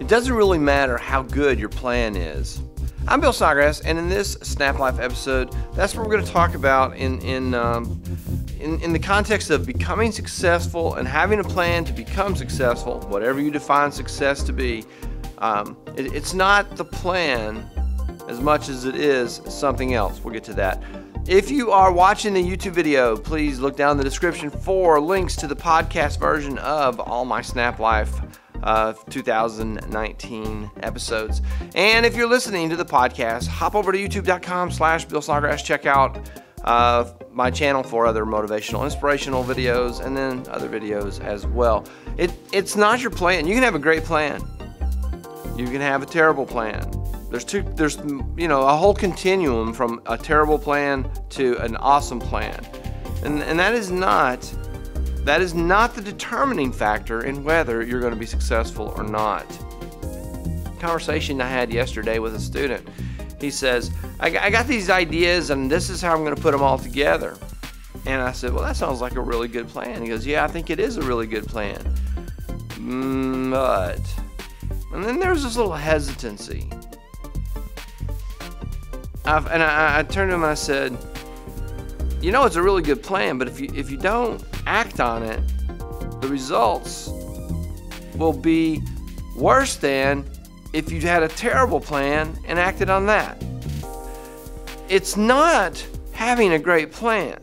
It doesn't really matter how good your plan is. I'm Bill Snodgrass, and in this SNAPlife episode, that's what we're going to talk about in the context of becoming successful and having a plan to become successful, whatever you define success to be. It's not the plan as much as it is something else. We'll get to that. If you are watching the YouTube video, please look down in the description for links to the podcast version of all my SNAPlife 2019 episodes. And if you're listening to the podcast, hop over to youtube.com/Bill Snodgrass. Check out my channel for other motivational, inspirational videos, and then other videos as well. It's not your plan. You can have a great plan. You can have a terrible plan. There's a whole continuum from a terrible plan to an awesome plan, and that is not the determining factor in whether you're going to be successful or not. Conversation I had yesterday with a student. He says, I got these ideas and this is how I'm going to put them all together. And I said, well, that sounds like a really good plan. He goes, yeah, I think it is a really good plan. But, and then there's this little hesitancy. I turned to him and I said, you know, it's a really good plan, but if you don't act on it, the results will be worse than if you had a terrible plan and acted on that. It's not having a great plan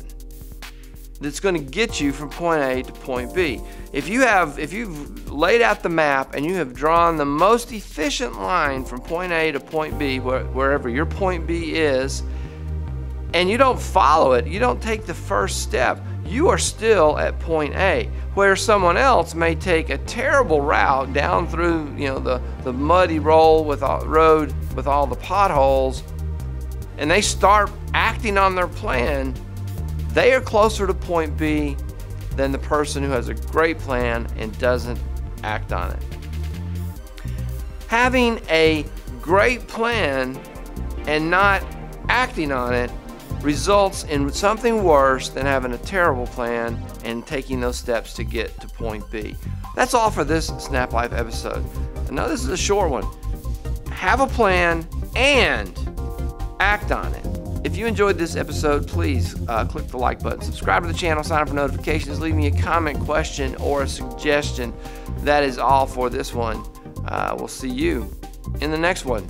that's going to get you from point A to point B. If you've laid out the map and you have drawn the most efficient line from point A to point B, wherever your point B is, and you don't follow it, you don't take the first step, you are still at point A, where someone else may take a terrible route down through the muddy road with all the potholes, and they start acting on their plan. They are closer to point B than the person who has a great plan and doesn't act on it. Having a great plan and not acting on it results in something worse than having a terrible plan and taking those steps to get to point B. That's all for this SNAPlife episode. I know this is a short one. Have a plan and act on it. If you enjoyed this episode, please click the like button, subscribe to the channel, sign up for notifications, leave me a comment, question, or a suggestion. That is all for this one. We'll see you in the next one.